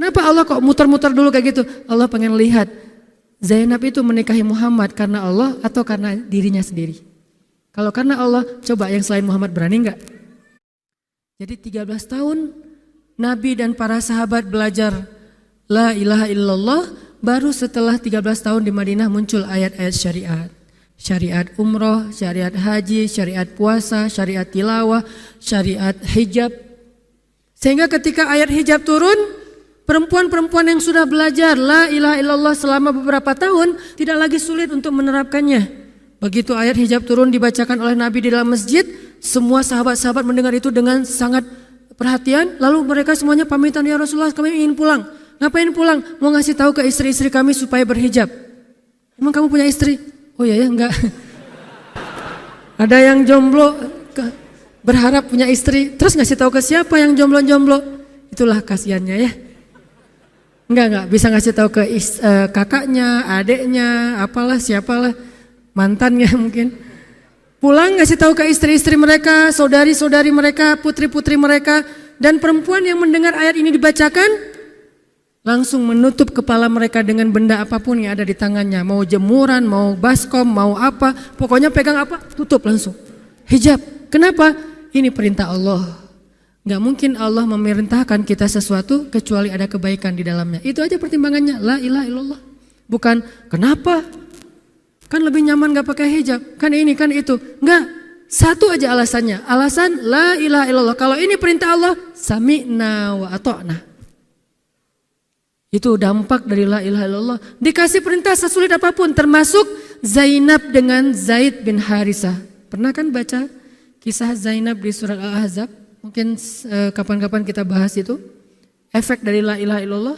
Kenapa Allah kok muter-muter dulu kayak gitu? Allah pengen lihat Zainab itu menikahi Muhammad karena Allah atau karena dirinya sendiri. Kalau karena Allah, coba yang selain Muhammad berani enggak? Jadi 13 tahun Nabi dan para sahabat belajar La ilaha illallah, baru setelah 13 tahun di Madinah muncul ayat-ayat syariat. Syariat umroh, syariat haji, syariat puasa, syariat tilawah, syariat hijab. Sehingga ketika ayat hijab turun, perempuan-perempuan yang sudah belajar La ilaha illallah selama beberapa tahun tidak lagi sulit untuk menerapkannya. Begitu ayat hijab turun dibacakan oleh Nabi di dalam masjid, semua sahabat-sahabat mendengar itu dengan sangat perhatian. Lalu mereka semuanya pamitan, ya Rasulullah kami ingin pulang. Ngapain pulang? Mau ngasih tahu ke istri-istri kami supaya berhijab. Emang kamu punya istri? Oh ya enggak. Ada yang jomblo berharap punya istri, terus ngasih tahu ke siapa yang jomblo-jomblo? Itulah kasihannya ya. Enggak bisa ngasih tahu ke kakaknya, adeknya, apalah siapalah, mantannya mungkin. Pulang ngasih tahu ke istri-istri mereka, saudari-saudari mereka, putri-putri mereka, dan perempuan yang mendengar ayat ini dibacakan langsung menutup kepala mereka dengan benda apapun yang ada di tangannya, mau jemuran, mau baskom, mau apa, pokoknya pegang apa, tutup langsung. Hijab. Kenapa? Ini perintah Allah. Gak mungkin Allah memerintahkan kita sesuatu kecuali ada kebaikan di dalamnya. Itu aja pertimbangannya. La ilaha illallah. Bukan kenapa? Kan lebih nyaman gak pakai hijab. Kan ini, kan itu. Enggak. Satu aja alasannya. Alasan la ilaha illallah. Kalau ini perintah Allah, sami'na wa ata'na. Itu dampak dari la ilaha illallah. Dikasih perintah sesulit apapun, termasuk Zainab dengan Zaid bin Harisah. Pernah kan baca kisah Zainab di surat Al-Ahzab? Mungkin kapan-kapan kita bahas itu. Efek dari la ilaha illallah.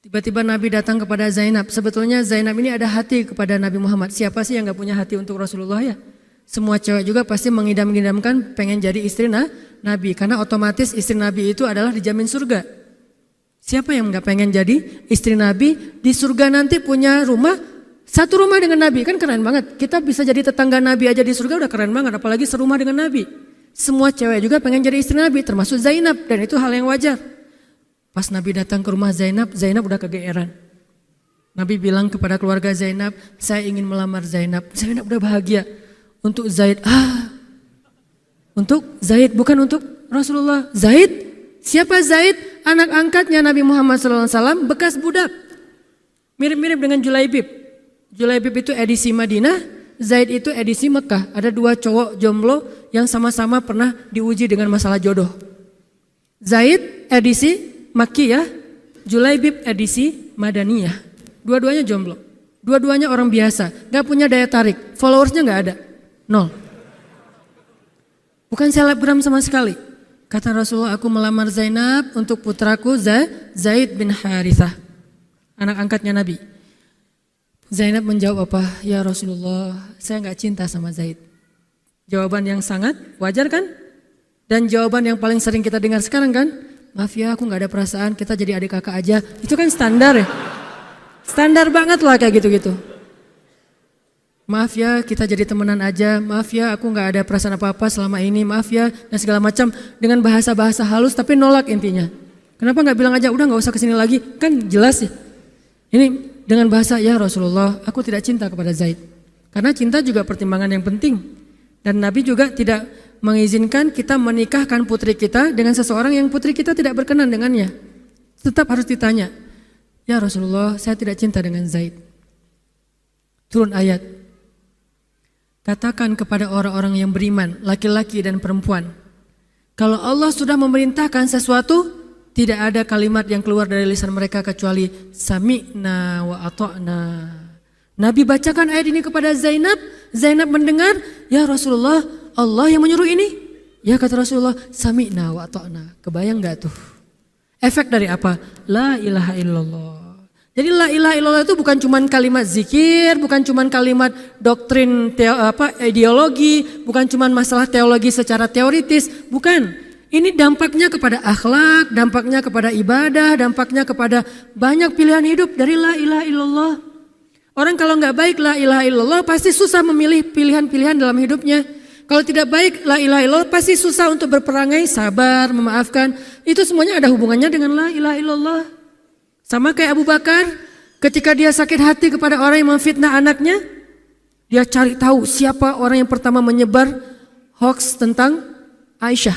Tiba-tiba Nabi datang kepada Zainab. Sebetulnya Zainab ini ada hati kepada Nabi Muhammad. Siapa sih yang gak punya hati untuk Rasulullah ya? Semua cewek juga pasti mengidam-idamkan pengen jadi istri Nabi. Karena otomatis istri Nabi itu adalah dijamin surga. Siapa yang gak pengen jadi istri Nabi? Di surga nanti punya rumah, satu rumah dengan Nabi. Kan keren banget. Kita bisa jadi tetangga Nabi aja di surga udah keren banget. Apalagi serumah dengan Nabi. Semua cewek juga pengen jadi istri Nabi, termasuk Zainab. Dan itu hal yang wajar. Pas Nabi datang ke rumah Zainab, Zainab udah kegeeran. Nabi bilang kepada keluarga Zainab, saya ingin melamar Zainab. Zainab udah bahagia. Untuk Zaid, untuk Zaid, bukan untuk Rasulullah. Zaid? Siapa Zaid? Anak angkatnya Nabi Muhammad SAW, bekas budak. Mirip-mirip dengan Julaibib. Julaibib itu edisi Madinah, Zaid itu edisi Mekah. Ada dua cowok jomblo yang sama-sama pernah diuji dengan masalah jodoh. Zaid edisi Makkiyah, Julaibib edisi Madaniyah. Dua-duanya jomblo. Dua-duanya orang biasa, gak punya daya tarik. Followersnya gak ada, 0. Bukan selebgram sama sekali. Kata Rasulullah, aku melamar Zainab untuk putraku Zaid bin Harithah, anak angkatnya Nabi. Zainab menjawab apa? Ya Rasulullah, saya gak cinta sama Zaid. Jawaban yang sangat wajar kan? Dan jawaban yang paling sering kita dengar sekarang kan? Maaf ya, aku gak ada perasaan, kita jadi adik kakak aja. Itu kan standar ya? Standar banget lah kayak gitu-gitu. Maaf ya, kita jadi temenan aja. Maaf ya, aku gak ada perasaan apa-apa selama ini. Maaf ya, dan segala macam dengan bahasa-bahasa halus tapi nolak intinya. Kenapa gak bilang aja, udah gak usah kesini lagi? Kan jelas ya. Ini dengan bahasa, ya Rasulullah, aku tidak cinta kepada Zaid. Karena cinta juga pertimbangan yang penting. Dan Nabi juga tidak mengizinkan kita menikahkan putri kita dengan seseorang yang putri kita tidak berkenan dengannya. Tetap harus ditanya, ya Rasulullah, saya tidak cinta dengan Zaid. Turun ayat. Katakan kepada orang-orang yang beriman, laki-laki dan perempuan, kalau Allah sudah memerintahkan sesuatu, tidak ada kalimat yang keluar dari lisan mereka kecuali sami'na wa ata'na. Nabi bacakan ayat ini kepada Zainab, Zainab mendengar, ya Rasulullah, Allah yang menyuruh ini. Ya kata Rasulullah, sami'na wa ata'na. Kebayang gak tuh? Efek dari apa? La ilaha illallah. Jadi la ilaha illallah itu bukan cuma kalimat zikir, bukan cuma kalimat doktrin ideologi, bukan cuma masalah teologi secara teoritis, bukan. Ini dampaknya kepada akhlak, dampaknya kepada ibadah, dampaknya kepada banyak pilihan hidup dari la ilaha illallah. Orang kalau nggak baik la ilaha illallah pasti susah memilih pilihan-pilihan dalam hidupnya. Kalau tidak baik la ilaha illallah pasti susah untuk berperangai, sabar, memaafkan. Itu semuanya ada hubungannya dengan la ilaha illallah. Sama kayak Abu Bakar ketika dia sakit hati kepada orang yang memfitnah anaknya, dia cari tahu siapa orang yang pertama menyebar hoax tentang Aisyah.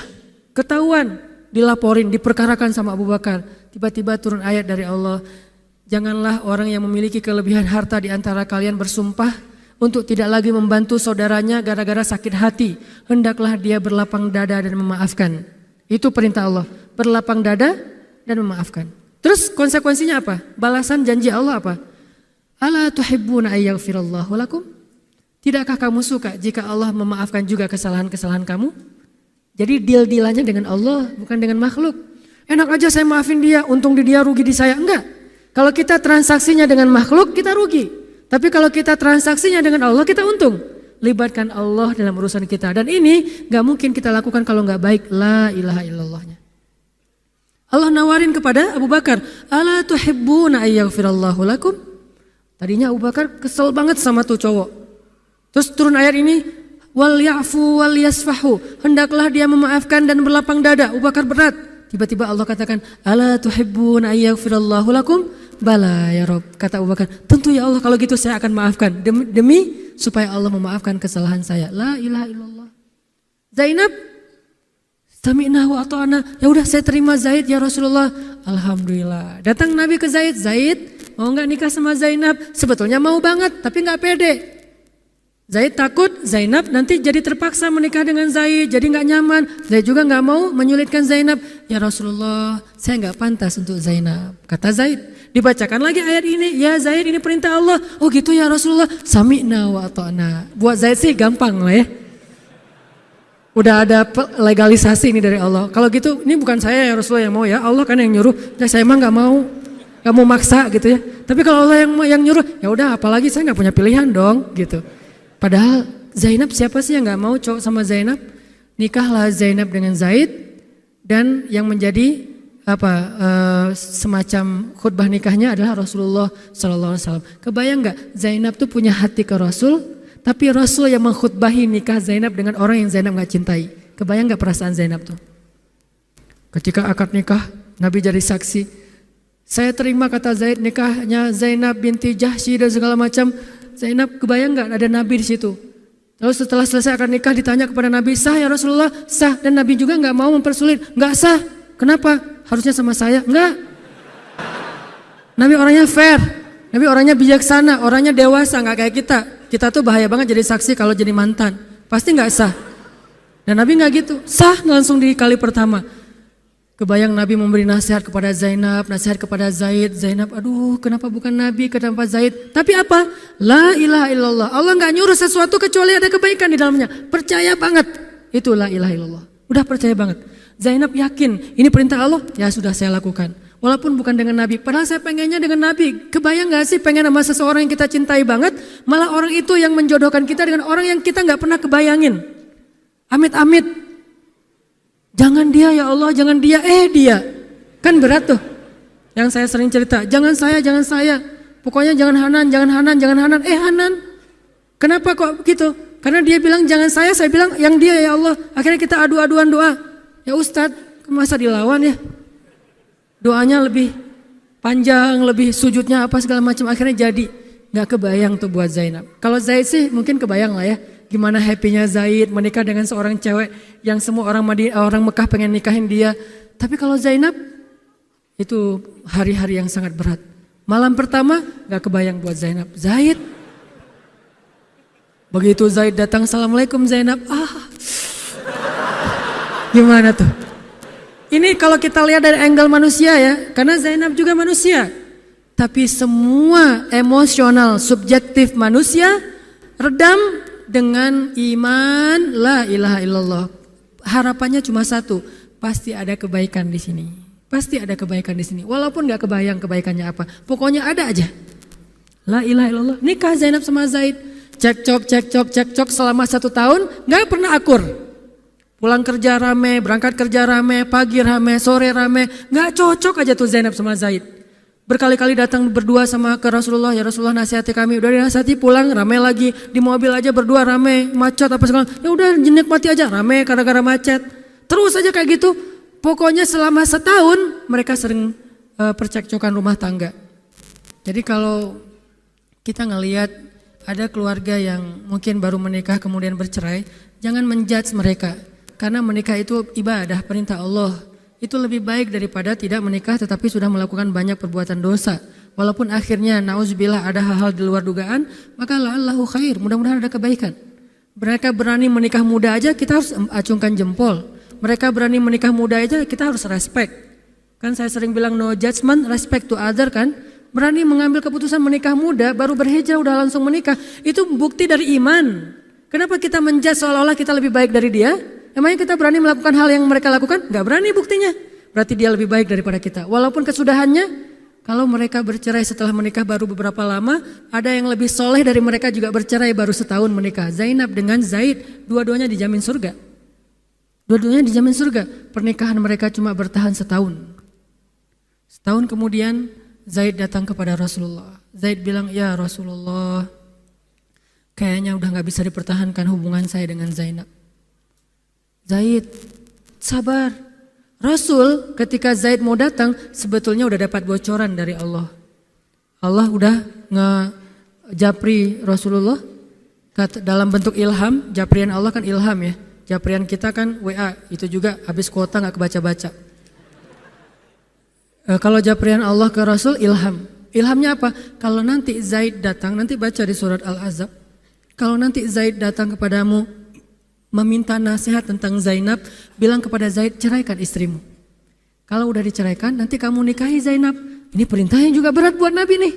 Ketahuan, dilaporin, diperkarakan sama Abu Bakar. Tiba-tiba turun ayat dari Allah, janganlah orang yang memiliki kelebihan harta di antara kalian bersumpah untuk tidak lagi membantu saudaranya gara-gara sakit hati. Hendaklah dia berlapang dada dan memaafkan. Itu perintah Allah, berlapang dada dan memaafkan. Terus konsekuensinya apa? Balasan janji Allah apa? Ala tuhibbuna ayyaghfirallahu lakum? Tidakkah kamu suka jika Allah memaafkan juga kesalahan-kesalahan kamu? Jadi deal-dealannya dengan Allah, bukan dengan makhluk. Enak aja saya maafin dia, untung di dia, rugi di saya. Enggak. Kalau kita transaksinya dengan makhluk, kita rugi. Tapi kalau kita transaksinya dengan Allah, kita untung. Libatkan Allah dalam urusan kita. Dan ini gak mungkin kita lakukan kalau gak baik. La ilaha illallahnya. Allah nawarin kepada Abu Bakar, ala tuhibbuna ayyaghfirallahu lakum? Tadinya Abu Bakar kesel banget sama tuh cowok. Terus turun ayat ini, wal ya'fu wal yasfahu. Hendaklah dia memaafkan dan berlapang dada. Abu Bakar berat. Tiba-tiba Allah katakan, ala tuhibbuna ayyaghfirallahu lakum? Bala ya Rob, kata Abu Bakar, tentu ya Allah, kalau gitu saya akan maafkan. Demi supaya Allah memaafkan kesalahan saya. La ilaha illallah. Zainab, sami'na wa ata'na. Ya udah saya terima Zaid ya Rasulullah. Alhamdulillah. Datang Nabi ke Zaid. Zaid mau nggak nikah sama Zainab? Sebetulnya mau banget, tapi nggak pede. Zaid takut Zainab nanti jadi terpaksa menikah dengan Zaid, jadi nggak nyaman. Zaid juga nggak mau menyulitkan Zainab. Ya Rasulullah, saya nggak pantas untuk Zainab. Kata Zaid. Dibacakan lagi ayat ini. Ya Zaid, ini perintah Allah. Oh gitu ya Rasulullah. Sami'na wa ata'na. Buat Zaid sih gampang lah ya. Udah ada legalisasi ini dari Allah. Kalau gitu, ini bukan saya ya Rasulullah yang mau ya. Allah kan yang nyuruh. Ya saya emang nggak mau maksa gitu ya. Tapi kalau Allah yang nyuruh, ya udah. Apalagi saya nggak punya pilihan dong gitu. Padahal Zainab siapa sih yang nggak mau cowok sama Zainab? Nikahlah Zainab dengan Zaid dan yang menjadi semacam khutbah nikahnya adalah Rasulullah SAW. Kebayang nggak Zainab tuh punya hati ke Rasul, tapi Rasul yang mengkhutbahi nikah Zainab dengan orang yang Zainab nggak cintai. Kebayang nggak perasaan Zainab tuh? Ketika akad nikah, Nabi jadi saksi. Saya terima kata Zaid nikahnya Zainab binti Jahsy dan segala macam. Zainab kebayang nggak ada Nabi di situ? Lalu setelah selesai akad nikah ditanya kepada Nabi, sah ya Rasulullah? Sah. Dan Nabi juga nggak mau mempersulit. Nggak sah. Kenapa? Harusnya sama saya? Enggak. Nabi orangnya fair. Nabi orangnya bijaksana, orangnya dewasa, nggak kayak kita. Kita tuh bahaya banget jadi saksi kalau jadi mantan. Pasti nggak sah. Dan Nabi nggak gitu. Sah langsung di kali pertama. Kebayang Nabi memberi nasihat kepada Zainab, nasihat kepada Zaid. Zainab, aduh kenapa bukan Nabi, kenapa Zaid? Tapi apa? La ilaha illallah. Allah nggak nyuruh sesuatu kecuali ada kebaikan di dalamnya. Percaya banget. Itu la ilaha illallah. Udah percaya banget. Zainab yakin, ini perintah Allah, ya sudah saya lakukan. Walaupun bukan dengan Nabi, padahal saya pengennya dengan Nabi. Kebayang gak sih pengen sama seseorang yang kita cintai banget, malah orang itu yang menjodohkan kita dengan orang yang kita gak pernah kebayangin. Amit-amit. Jangan dia ya Allah, jangan dia, dia. Kan berat tuh. Yang saya sering cerita, jangan saya. Pokoknya jangan Hanan, Hanan. Kenapa kok begitu? Karena dia bilang jangan saya bilang yang dia ya Allah. Akhirnya kita adu-aduan doa. Ya Ustadz, masa dilawan ya? Doanya lebih panjang, lebih sujudnya apa segala macam. Akhirnya jadi. Gak kebayang tuh buat Zainab. Kalau Zaid sih mungkin kebayang lah ya. Gimana happynya Zaid menikah dengan seorang cewek yang semua orang Mekah pengen nikahin dia. Tapi kalau Zainab, itu hari-hari yang sangat berat. Malam pertama gak kebayang buat Zainab. Zaid. Begitu Zaid datang, Assalamualaikum Zainab. Gimana tuh? Ini kalau kita lihat dari angle manusia ya, karena Zainab juga manusia. Tapi semua emosional subjektif manusia redam dengan iman la ilaha illallah. Harapannya cuma satu, pasti ada kebaikan di sini. Pasti ada kebaikan di sini. Walaupun gak kebayang kebaikannya apa, pokoknya ada aja. La ilaha illallah. Nikah Zainab sama Zaid, cekcok selama 1 tahun, gak pernah akur. Pulang kerja rame, berangkat kerja rame, pagi rame, sore rame. Gak cocok aja tuh Zainab sama Zaid. Berkali-kali datang berdua sama ke Rasulullah. Ya Rasulullah nasihati kami. Udah dinasihati pulang rame lagi. Di mobil aja berdua rame, macet apa segala. Ya udah nikmati aja rame gara-gara macet. Terus aja kayak gitu. Pokoknya selama setahun mereka sering percekcokan rumah tangga. Jadi kalau kita ngelihat ada keluarga yang mungkin baru menikah kemudian bercerai, jangan menjudge mereka. Karena menikah itu ibadah, perintah Allah. Itu lebih baik daripada tidak menikah tetapi sudah melakukan banyak perbuatan dosa. Walaupun akhirnya nauzubillah ada hal-hal di luar dugaan, maka la'allahu khair, mudah-mudahan ada kebaikan. Mereka berani menikah muda aja kita harus acungkan jempol. Mereka berani menikah muda aja kita harus respect. Kan saya sering bilang no judgment, respect to other kan. Berani mengambil keputusan menikah muda, baru berhijrah udah langsung menikah. Itu bukti dari iman. Kenapa kita menjudge seolah-olah kita lebih baik dari dia? Emangnya kita berani melakukan hal yang mereka lakukan? Gak berani buktinya. Berarti dia lebih baik daripada kita. Walaupun kesudahannya, kalau mereka bercerai setelah menikah baru beberapa lama, ada yang lebih soleh dari mereka juga bercerai baru setahun menikah. Zainab dengan Zaid, dua-duanya dijamin surga. Dua-duanya dijamin surga. Pernikahan mereka cuma bertahan setahun. Setahun kemudian Zaid datang kepada Rasulullah. Zaid bilang, ya Rasulullah, kayaknya udah gak bisa dipertahankan hubungan saya dengan Zainab. Zaid, sabar. Rasul ketika Zaid mau datang sebetulnya udah dapat bocoran dari Allah. Allah udah ngejapri Rasulullah dalam bentuk ilham. Japrian Allah kan ilham ya. Japrian kita kan WA, itu juga habis kuota gak kebaca-baca. Kalau japrian Allah ke Rasul ilham. Ilhamnya apa? Kalau nanti Zaid datang, nanti baca di surat Al-Ahzab. Kalau nanti Zaid datang kepadamu meminta nasihat tentang Zainab, bilang kepada Zaid, ceraikan istrimu. Kalau udah diceraikan, nanti kamu nikahi Zainab. Ini perintahnya juga berat buat Nabi nih.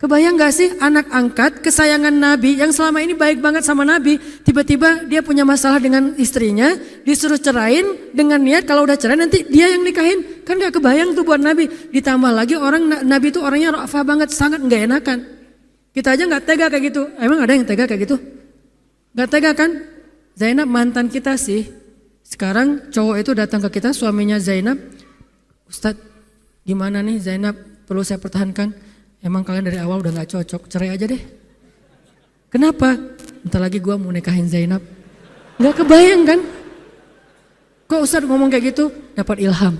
Kebayang gak sih anak angkat kesayangan Nabi yang selama ini baik banget sama Nabi, tiba-tiba dia punya masalah dengan istrinya, disuruh cerain dengan niat kalau udah cerai nanti dia yang nikahin. Kan gak kebayang tuh buat Nabi. Ditambah lagi Nabi itu orangnya ra'fah banget, sangat gak enakan. Kita aja gak tega kayak gitu. Emang ada yang tega kayak gitu? Gak tega kan? Zainab mantan kita sih. Sekarang cowok itu datang ke kita, suaminya Zainab. Ustadz, gimana nih Zainab, perlu saya pertahankan? Emang kalian dari awal udah gak cocok, cerai aja deh. Kenapa? Bentar lagi gue mau nikahin Zainab. Gak kebayang kan? Kok Ustadz ngomong kayak gitu? Dapat ilham.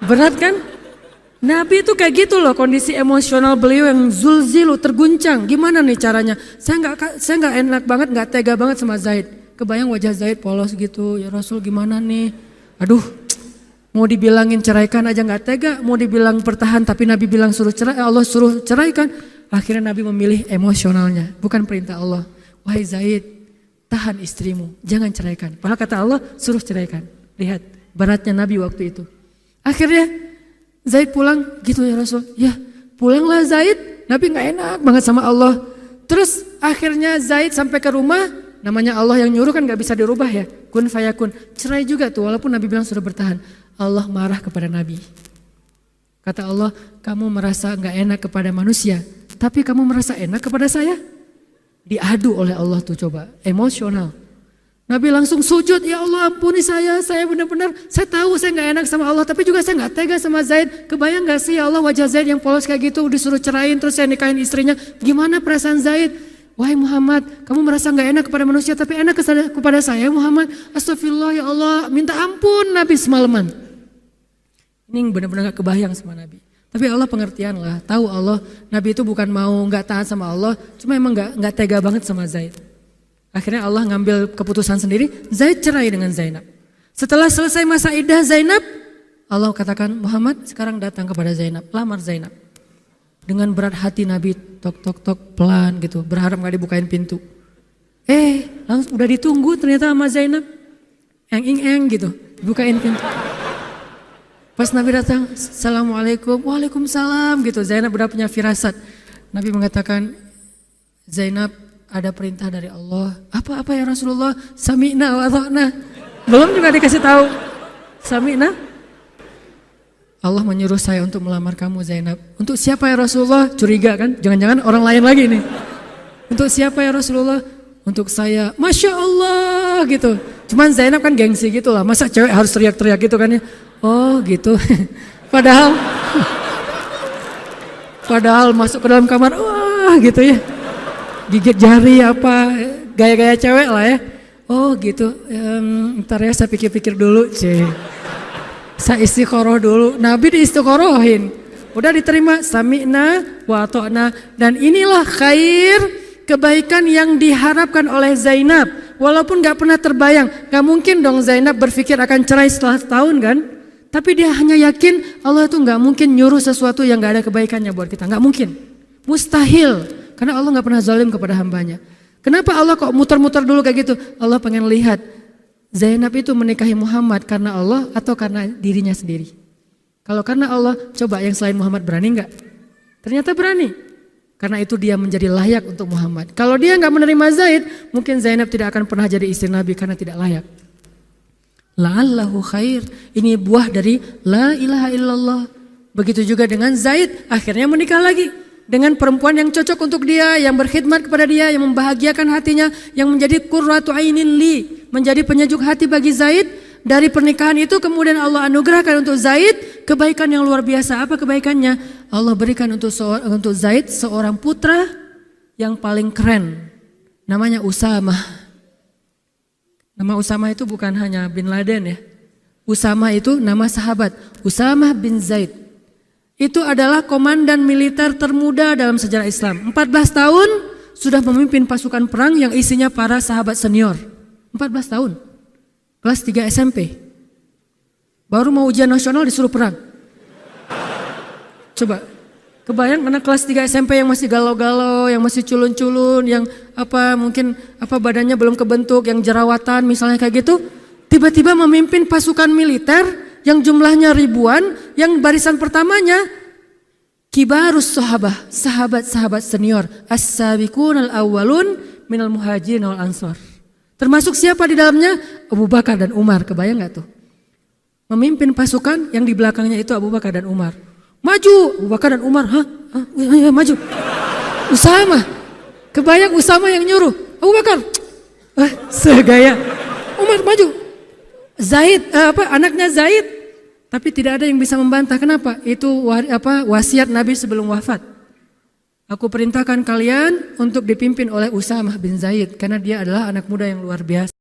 Berat kan? Nabi itu kayak gitu loh, kondisi emosional beliau yang zulzilu, terguncang. Gimana nih caranya? Saya nggak enak banget, nggak tega banget sama Zaid. Kebayang wajah Zaid polos gitu, ya Rasul gimana nih? Aduh, mau dibilangin ceraikan aja nggak tega, mau dibilang pertahan tapi Nabi bilang suruh cerai, Allah suruh ceraikan. Akhirnya Nabi memilih emosionalnya, bukan perintah Allah. Wahai Zaid, tahan istrimu, jangan ceraikan. Padahal kata Allah suruh ceraikan. Lihat beratnya Nabi waktu itu. Akhirnya Zaid pulang, gitu ya Rasul. Ya pulanglah Zaid, Nabi gak enak banget sama Allah. Terus akhirnya Zaid sampai ke rumah, namanya Allah yang nyuruh kan gak bisa dirubah ya. Kun fayakun, cerai juga tuh walaupun Nabi bilang sudah bertahan. Allah marah kepada Nabi. Kata Allah, kamu merasa gak enak kepada manusia, tapi kamu merasa enak kepada saya? Diadu oleh Allah tuh coba, emosional. Nabi langsung sujud, ya Allah ampuni saya benar-benar, saya tahu saya gak enak sama Allah, tapi juga saya gak tega sama Zaid. Kebayang gak sih ya Allah wajah Zaid yang polos kayak gitu, disuruh cerain terus saya nikahin istrinya, gimana perasaan Zaid? Wahai Muhammad, kamu merasa gak enak kepada manusia tapi enak kepada saya Muhammad. Astagfirullah ya Allah, minta ampun Nabi semalaman. Ini benar-benar gak kebayang sama Nabi. Tapi Allah pengertian lah, tahu Allah Nabi itu bukan mau gak taat sama Allah, cuma emang gak tega banget sama Zaid. Akhirnya Allah ngambil keputusan sendiri, Zaid cerai dengan Zainab. Setelah selesai masa iddah Zainab, Allah katakan Muhammad sekarang datang kepada Zainab, lamar Zainab. Dengan berat hati Nabi tok pelan gitu, berharap gak dibukain pintu. Langsung udah ditunggu ternyata sama Zainab, eng gitu, bukain pintu. Pas Nabi datang, Assalamualaikum, Waalaikumsalam gitu, Zainab udah punya firasat. Nabi mengatakan, Zainab ada perintah dari Allah. Apa ya Rasulullah? Sami'na wa ata'na. Belum juga dikasih tahu. Sami'na. Allah menyuruh saya untuk melamar kamu Zainab. Untuk siapa ya Rasulullah? Curiga kan? Jangan-jangan orang lain lagi nih. Untuk siapa ya Rasulullah? Untuk saya. Masya Allah gitu. Cuman Zainab kan gengsi gitu lah. Masa cewek harus teriak-teriak gitu kan ya? Oh gitu. Padahal masuk ke dalam kamar. Wah gitu ya. Gigit jari apa, gaya-gaya cewek lah ya. Oh gitu, ntar ya saya pikir-pikir dulu saya istiqoroh dulu. Nabi diistiqorohin, udah diterima sami'na wa ta'na. Dan inilah khair, kebaikan yang diharapkan oleh Zainab. Walaupun gak pernah terbayang, gak mungkin dong Zainab berpikir akan cerai setelah setahun kan. Tapi dia hanya yakin Allah itu gak mungkin nyuruh sesuatu yang gak ada kebaikannya buat kita, gak mungkin, mustahil. Karena Allah gak pernah zalim kepada hambanya. Kenapa Allah kok muter-muter dulu kayak gitu? Allah pengen lihat Zainab itu menikahi Muhammad karena Allah atau karena dirinya sendiri. Kalau karena Allah, coba yang selain Muhammad berani enggak? Ternyata berani. Karena itu dia menjadi layak untuk Muhammad. Kalau dia enggak menerima Zaid, mungkin Zainab tidak akan pernah jadi istri Nabi karena tidak layak. La'allahu khair. Ini buah dari la ilaha illallah. Begitu juga dengan Zaid, akhirnya menikah lagi dengan perempuan yang cocok untuk dia, yang berkhidmat kepada dia, yang membahagiakan hatinya, yang menjadi qurratu ainin li, menjadi penyejuk hati bagi Zaid. Dari pernikahan itu kemudian Allah anugerahkan untuk Zaid kebaikan yang luar biasa. Apa kebaikannya? Allah berikan untuk Zaid seorang putra yang paling keren, namanya Usamah. Nama Usamah itu bukan hanya bin Laden ya. Usamah itu nama sahabat, Usamah bin Zaid. Itu adalah komandan militer termuda dalam sejarah Islam. 14 tahun sudah memimpin pasukan perang yang isinya para sahabat senior. 14 tahun. Kelas 3 SMP. Baru mau ujian nasional disuruh perang. Coba, kebayang anak kelas 3 SMP yang masih galau-galau, yang masih culun-culun, yang mungkin badannya belum kebentuk, yang jerawatan misalnya kayak gitu. Tiba-tiba memimpin pasukan militer yang jumlahnya ribuan, yang barisan pertamanya kibarus sahabah, sahabat-sahabat senior, as-sabiqun al-awwalun minal muhajirin wal ansor. Termasuk siapa di dalamnya? Abu Bakar dan Umar. Kebayang gak tuh? Memimpin pasukan yang di belakangnya itu Abu Bakar dan Umar. Maju, Abu Bakar dan Umar, maju. Usamah, kebayang Usamah yang nyuruh, Abu Bakar, segaya. Umar maju. Zaid, anaknya Zaid, tapi tidak ada yang bisa membantah. Kenapa? Itu wasiat Nabi sebelum wafat. Aku perintahkan kalian untuk dipimpin oleh Usamah bin Zaid karena dia adalah anak muda yang luar biasa.